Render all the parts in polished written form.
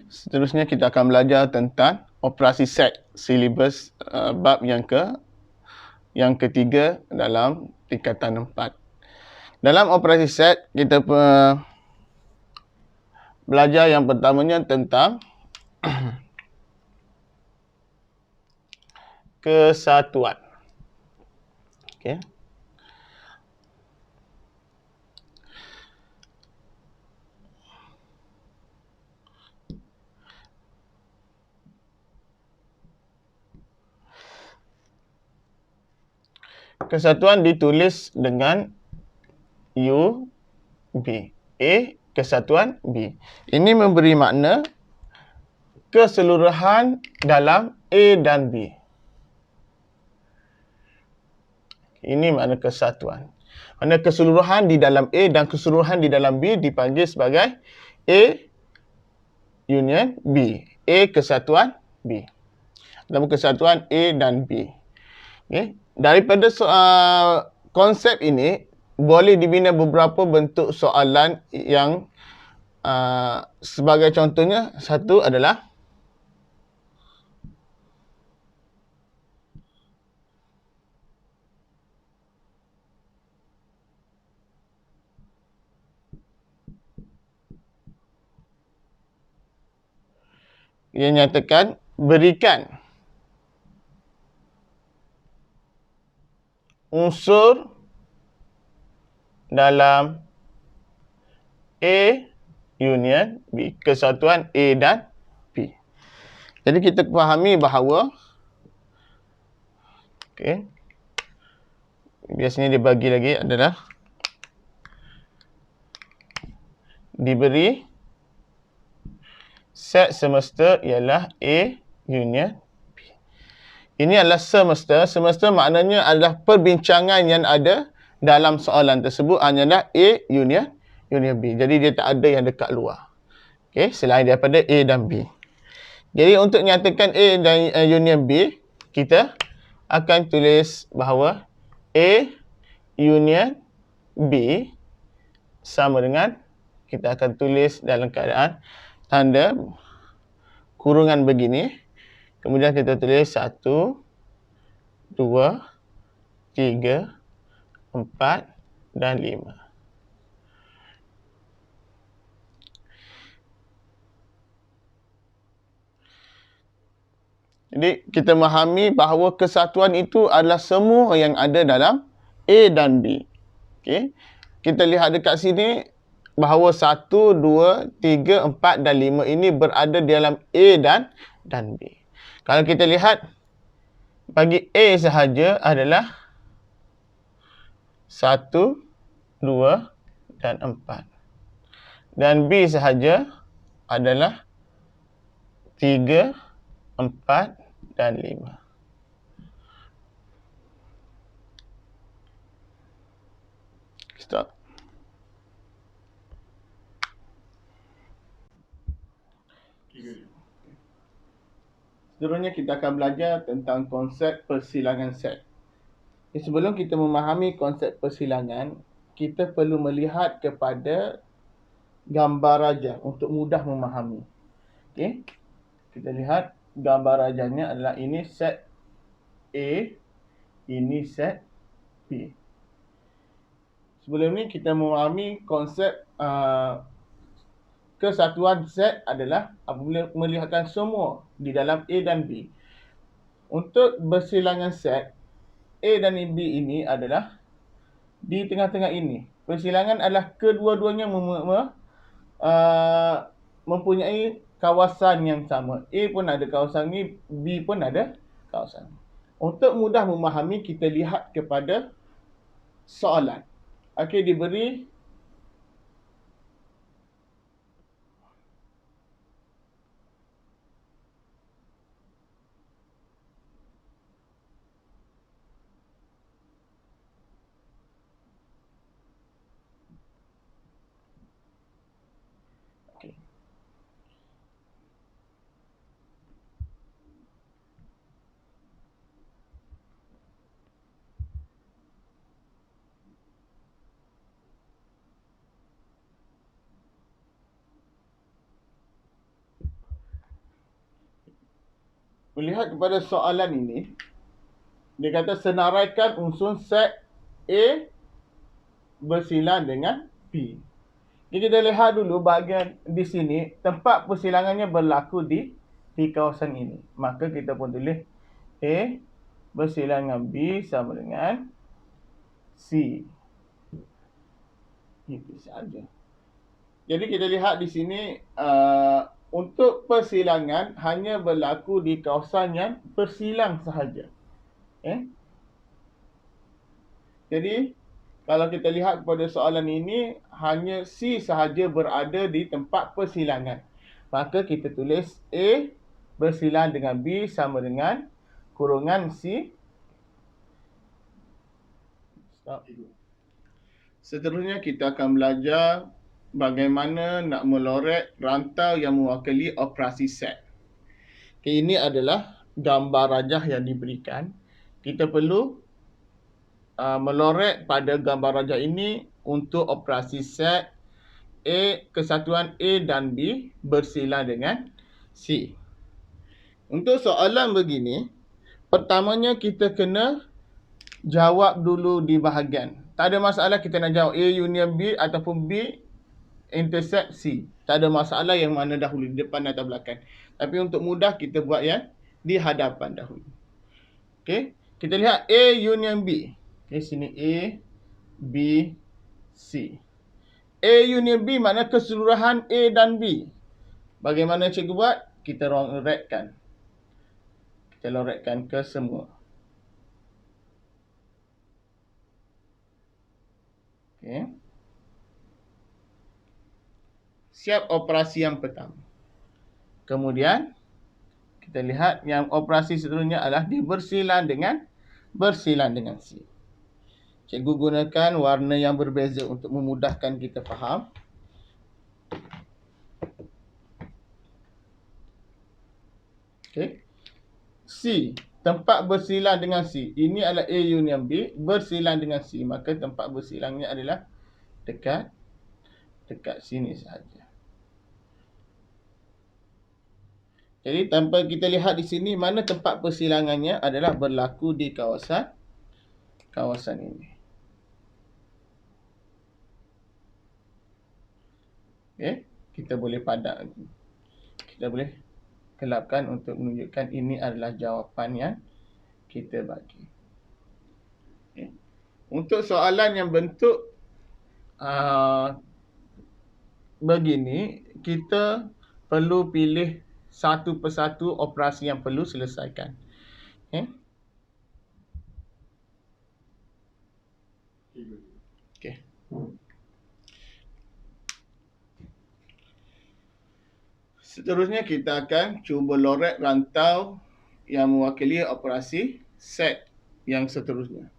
Seterusnya kita akan belajar tentang operasi set, silibus bab yang ketiga dalam tingkatan 4. Dalam operasi set, kita belajar yang pertamanya tentang kesatuan. Okey. Kesatuan ditulis dengan U, B. A, kesatuan B. Ini memberi makna keseluruhan dalam A dan B. Ini makna kesatuan. Makna keseluruhan di dalam A dan keseluruhan di dalam B dipanggil sebagai A union B. A kesatuan B. Dalam kesatuan A dan B. Okay. Daripada konsep ini, boleh dibina beberapa bentuk soalan yang sebagai contohnya, satu adalah ia nyatakan berikan unsur dalam A union B, kesatuan A dan B. Jadi kita fahami bahawa biasanya dibagi lagi adalah diberi set semesta ialah A union B. Ini adalah semesta. Semesta maknanya adalah perbincangan yang ada dalam soalan tersebut hanyalah A union B. Jadi dia tak ada yang dekat luar. Okey, selain daripada A dan B. Jadi untuk nyatakan A dan union B, kita akan tulis bahawa A union B sama dengan, kita akan tulis dalam keadaan tanda kurungan begini. Kemudian kita tulis 1, 2, 3, 4 dan 5. Jadi kita memahami bahawa kesatuan itu adalah semua yang ada dalam A dan B. Okey. Kita lihat dekat sini bahawa 1, 2, 3, 4 dan 5 ini berada di dalam A dan B. Kalau kita lihat, bagi A sahaja adalah 1, 2 dan 4. Dan B sahaja adalah 3, 4 dan 5. Stop. Seterusnya kita akan belajar tentang konsep persilangan set. Sebelum kita memahami konsep persilangan, kita perlu melihat kepada gambar rajah untuk mudah memahami. Okey. Kita lihat gambar rajahnya adalah ini set A, ini set B. Sebelum ni kita memahami konsep kesatuan set adalah apabila melihatkan semua di dalam A dan B. Untuk bersilangan set, A dan B ini adalah di tengah-tengah ini. Persilangan adalah kedua-duanya mempunyai kawasan yang sama. A pun ada kawasan ni, B pun ada kawasan. Untuk mudah memahami, kita lihat kepada soalan. Okey, diberi melihat kepada soalan ini, dia kata senaraikan unsur set A bersilang dengan B. Jadi kita lihat dulu bahagian di sini, tempat persilangannya berlaku di kawasan ini. Maka kita pun tulis A bersilang dengan B sama dengan C. Itu saja. Jadi kita lihat di sini, untuk persilangan hanya berlaku di kawasan yang bersilang sahaja. Jadi kalau kita lihat kepada soalan ini, hanya C sahaja berada di tempat persilangan. Maka kita tulis A bersilang dengan B sama dengan kurungan C. Seterusnya kita akan belajar bagaimana nak melorek rantau yang mewakili operasi set. Ini adalah gambar rajah yang diberikan. Kita perlu melorek pada gambar rajah ini untuk operasi set kesatuan A dan B bersilang dengan C. Untuk soalan begini, pertamanya kita kena jawab dulu di bahagian. Tak ada masalah kita nak jawab A union B ataupun B intersect C. Tak ada masalah yang mana dahulu, di depan atau belakang. Tapi untuk mudah kita buat yang di hadapan dahulu. Okey, kita lihat A union B. Okey, sini A, B, C. A union B makna keseluruhan A dan B. Bagaimana cikgu buat? Kita lorekkan. Kita lorekkan ke semua. Okey. Siap operasi yang pertama. Kemudian kita lihat yang operasi seterusnya adalah bersilang dengan C. Cikgu gunakan warna yang berbeza untuk memudahkan kita faham. Okey. C, tempat bersilang dengan C. Ini adalah A union B bersilang dengan C. Maka tempat bersilangnya adalah dekat sini sahaja. Jadi tanpa kita lihat di sini mana tempat persilangannya adalah berlaku di kawasan ini. Okey, kita boleh padak. Kita boleh kelapkan untuk menunjukkan ini adalah jawapan yang kita bagi. Okay. Untuk soalan yang bentuk begini, kita perlu pilih satu persatu operasi yang perlu selesaikan. Okay. Okay. Seterusnya kita akan cuba lorek rantau yang mewakili operasi set yang seterusnya.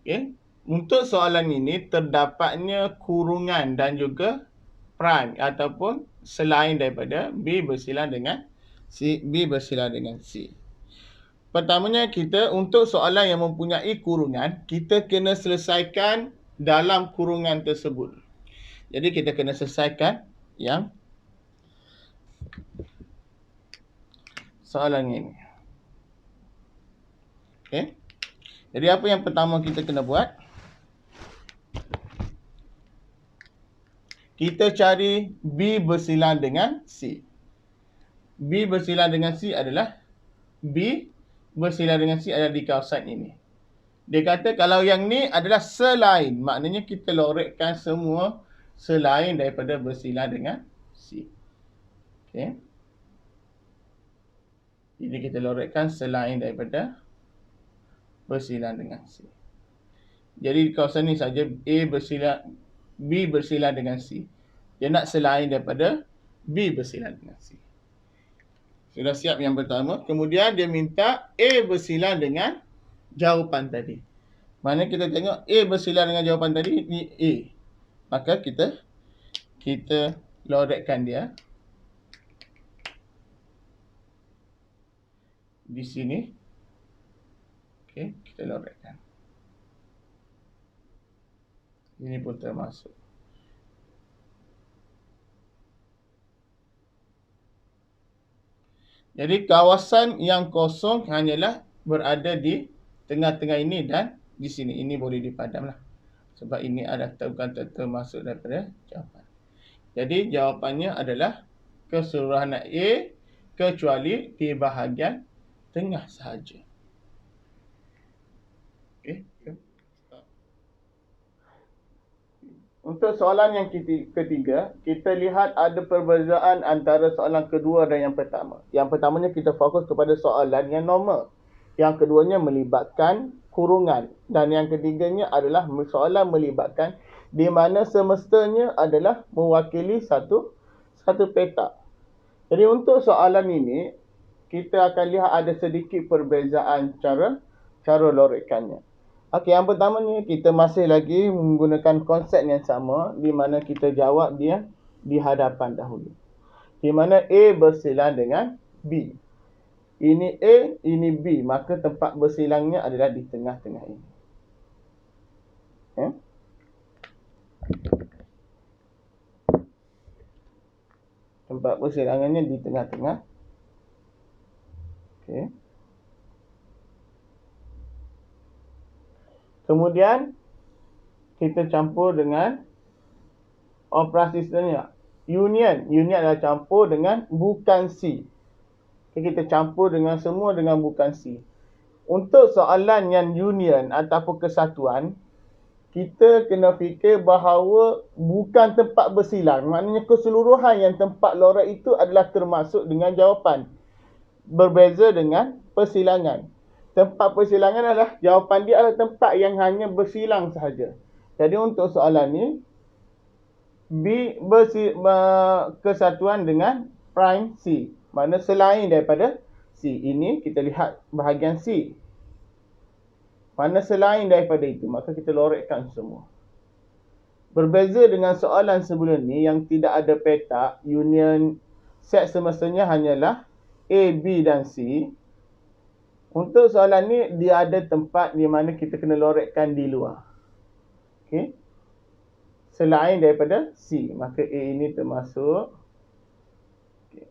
Okay. Untuk soalan ini terdapatnya kurungan dan juga prime ataupun selain daripada B bersilang dengan C. Pertamanya kita untuk soalan yang mempunyai kurungan, kita kena selesaikan dalam kurungan tersebut. Jadi kita kena selesaikan yang soalan ini. Okey. Jadi apa yang pertama kita kena buat? Kita cari B bersilang dengan C. B bersilang dengan C adalah B bersilang dengan C adalah di kawasan ini. Dia kata kalau yang ni adalah selain, maknanya kita lorekkan semua selain daripada bersilang dengan C. Okey. Jadi kita lorekkan selain daripada bersilang dengan C. Jadi di kawasan ni saja B bersilang dengan C. Dia nak selain daripada B bersilang dengan C. Sudah siap yang pertama. Kemudian dia minta A bersilang dengan jawapan tadi. Mana kita tengok A bersilang dengan jawapan tadi, ni A. Maka kita lorekkan dia di sini. Okey, kita lorekkan. Ini pun termasuk. Jadi kawasan yang kosong hanyalah berada di tengah-tengah ini dan di sini. Ini boleh dipadamlah. Sebab ini adalah bukan termasuk daripada jawapan. Jadi jawapannya adalah keseluruhan A kecuali di bahagian tengah sahaja. Okey. Untuk soalan yang ketiga, kita lihat ada perbezaan antara soalan kedua dan yang pertama. Yang pertamanya kita fokus kepada soalan yang normal. Yang keduanya melibatkan kurungan. Dan yang ketiganya adalah soalan melibatkan di mana semestanya adalah mewakili satu peta. Jadi untuk soalan ini, kita akan lihat ada sedikit perbezaan cara lorekannya. Okey, yang pertamanya kita masih lagi menggunakan konsep yang sama di mana kita jawab dia di hadapan dahulu. Di mana A bersilang dengan B. Ini A, ini B. Maka tempat bersilangnya adalah di tengah-tengah ini. Tempat bersilangannya di tengah-tengah. Okey. Kemudian kita campur dengan operasi seterusnya. Union adalah campur dengan bukan C. Okay, kita campur dengan semua dengan bukan C. Untuk soalan yang union ataupun kesatuan, kita kena fikir bahawa bukan tempat bersilang. Maknanya keseluruhan yang tempat lorek itu adalah termasuk dengan jawapan. Berbeza dengan persilangan. Tempat persilangan adalah jawapan dia adalah tempat yang hanya bersilang sahaja. Jadi untuk soalan ni, B kesatuan dengan prime C. Maknanya selain daripada C. Ini kita lihat bahagian C. Mana selain daripada itu, maka kita lorekkan semua. Berbeza dengan soalan sebelum ni yang tidak ada peta, union set semestinya hanyalah A, B dan C. Untuk soalan ni, dia ada tempat di mana kita kena lorekkan di luar. Okey. Selain daripada C, maka A ini termasuk. Okay.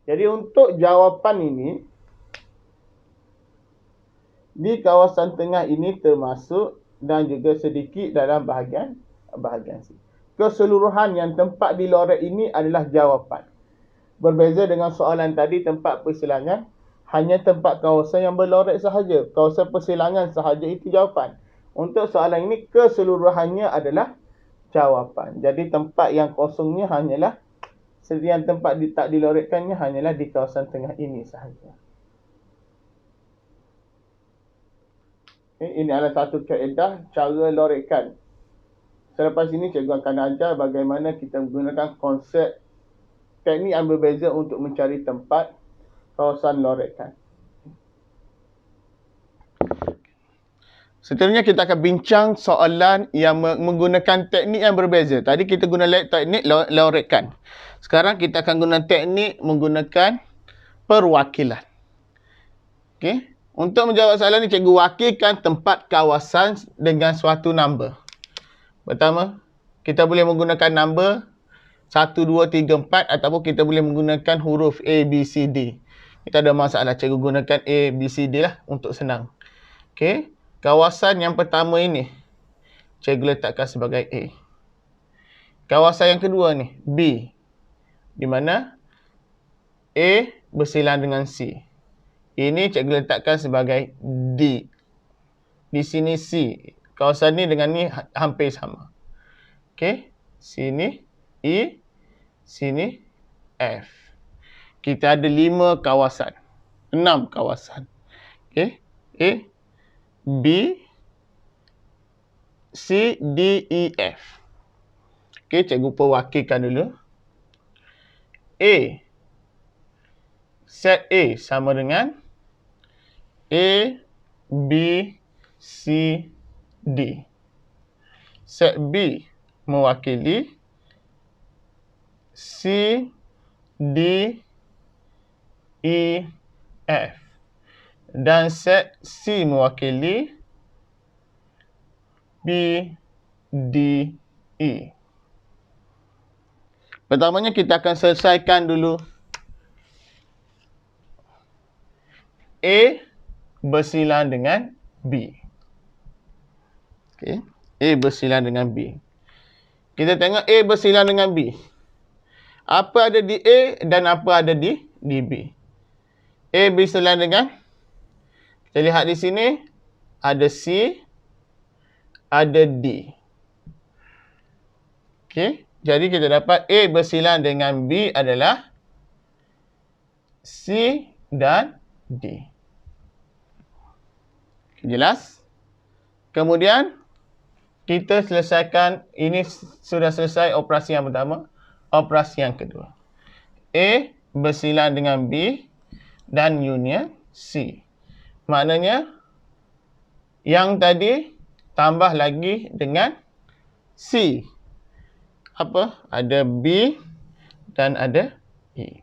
Jadi untuk jawapan ini, di kawasan tengah ini termasuk dan juga sedikit dalam bahagian C. Keseluruhan yang tempat di lorek ini adalah jawapan. Berbeza dengan soalan tadi, tempat persilangan hanya tempat kawasan yang berlorek sahaja. Kawasan persilangan sahaja itu jawapan. Untuk soalan ini, keseluruhannya adalah jawapan. Jadi tempat yang kosongnya hanyalah, yang tempat tak dilorekkannya hanyalah di kawasan tengah ini sahaja. Ini adalah satu kaedah cara lorekkan. Selepas ini cikgu akan ajar bagaimana kita menggunakan konsep teknik yang berbeza untuk mencari tempat kawasan lorekkan. Seterusnya kita akan bincang soalan yang menggunakan teknik yang berbeza. Tadi kita guna teknik lorekkan. Sekarang kita akan guna teknik menggunakan perwakilan. Okey. Untuk menjawab soalan ini, cikgu wakilkan tempat kawasan dengan suatu number. Pertama, kita boleh menggunakan number 1, 2, 3, 4 ataupun kita boleh menggunakan huruf A, B, C, D. Kita ada masalah, cikgu gunakan A, B, C, D lah untuk senang. Okey. Kawasan yang pertama ini, cikgu letakkan sebagai A. Kawasan yang kedua ni, B. Di mana A bersilang dengan C. Ini cikgu letakkan sebagai D. Di sini C. Kawasan ni dengan ni hampir sama. Okey. Sini E. Sini F. Kita ada 5 kawasan. 6 kawasan. Okey. A, B, C, D, E, F. Okey, cikgu perwakilkan dulu. A. Set A sama dengan A, B, C, D. Set B mewakili C, D, E, F. Dan set C mewakili B, D, E. Pertamanya kita akan selesaikan dulu A bersilang dengan B. Okey, A bersilang dengan B. Kita tengok A bersilang dengan B. Apa ada di A dan apa ada di B. A bersilang dengan, kita lihat di sini, ada C, ada D. Okey, jadi kita dapat A bersilang dengan B adalah C dan D. Jelas? Kemudian, kita selesaikan, ini sudah selesai operasi yang pertama. Operasi yang kedua. A bersilang dengan B dan union C. Maknanya, yang tadi tambah lagi dengan C. Apa? Ada B dan ada E.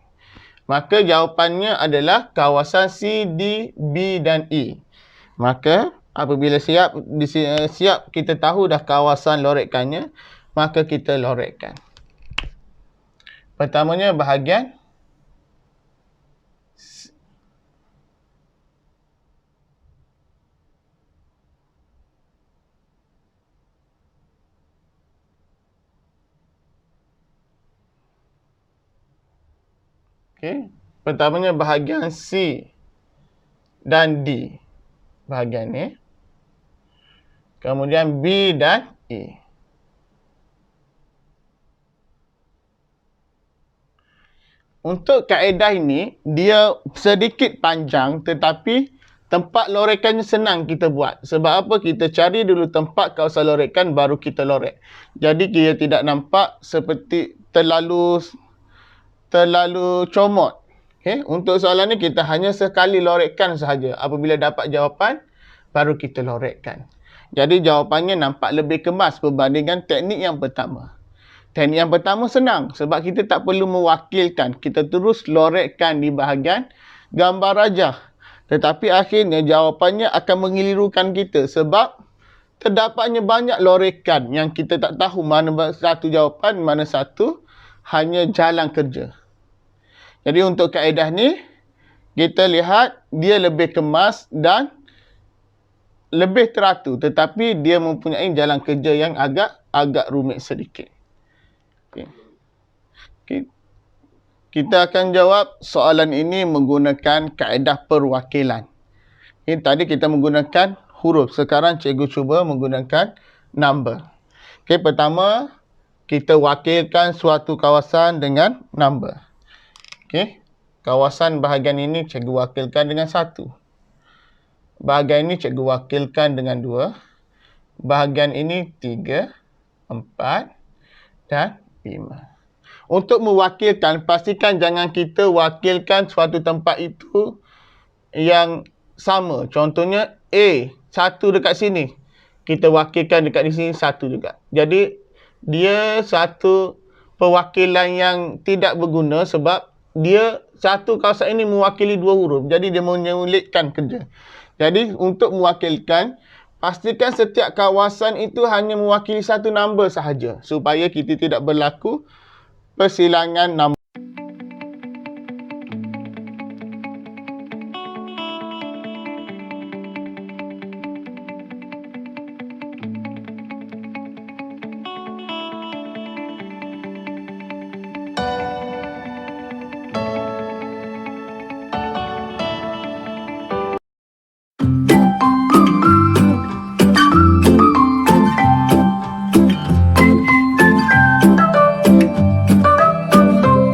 Maka jawapannya adalah kawasan C, D, B dan E. Maka apabila siap kita tahu dah kawasan lorekkannya, maka kita lorekkan. Pertamanya bahagian pertamanya bahagian C dan D. Bahagian ni. Kemudian B dan E. Untuk kaedah ini, dia sedikit panjang tetapi tempat lorekkannya senang kita buat. Sebab apa? Kita cari dulu tempat kawasan lorekkan baru kita lorek. Jadi kita tidak nampak seperti terlalu comot. Okay? Untuk soalan ni kita hanya sekali lorekkan sahaja. Apabila dapat jawapan, baru kita lorekkan. Jadi jawapannya nampak lebih kemas berbandingkan teknik yang pertama. Teknik yang pertama senang sebab kita tak perlu mewakilkan. Kita terus lorekkan di bahagian gambar rajah. Tetapi akhirnya jawapannya akan mengelirukan kita sebab terdapatnya banyak lorekan yang kita tak tahu mana satu jawapan, mana satu hanya jalan kerja. Jadi untuk kaedah ni, kita lihat dia lebih kemas dan lebih teratur. Tetapi dia mempunyai jalan kerja yang agak rumit sedikit. Okay. Kita akan jawab soalan ini menggunakan kaedah perwakilan. Okay. Tadi kita menggunakan huruf. Sekarang cikgu cuba menggunakan number. Okay. Pertama, kita wakilkan suatu kawasan dengan number. Okey, kawasan bahagian ini cikgu wakilkan dengan 1. Bahagian ini cikgu wakilkan dengan 2. Bahagian ini 3, 4 dan 5. Untuk mewakilkan, pastikan jangan kita wakilkan suatu tempat itu yang sama. Contohnya A, 1 dekat sini. Kita wakilkan dekat di sini 1 juga. Jadi, dia satu perwakilan yang tidak berguna sebab dia satu kawasan ini mewakili 2 huruf. Jadi dia menyulitkan kerja. Jadi untuk mewakilkan, pastikan setiap kawasan itu hanya mewakili satu number sahaja. Supaya kita tidak berlaku persilangan number.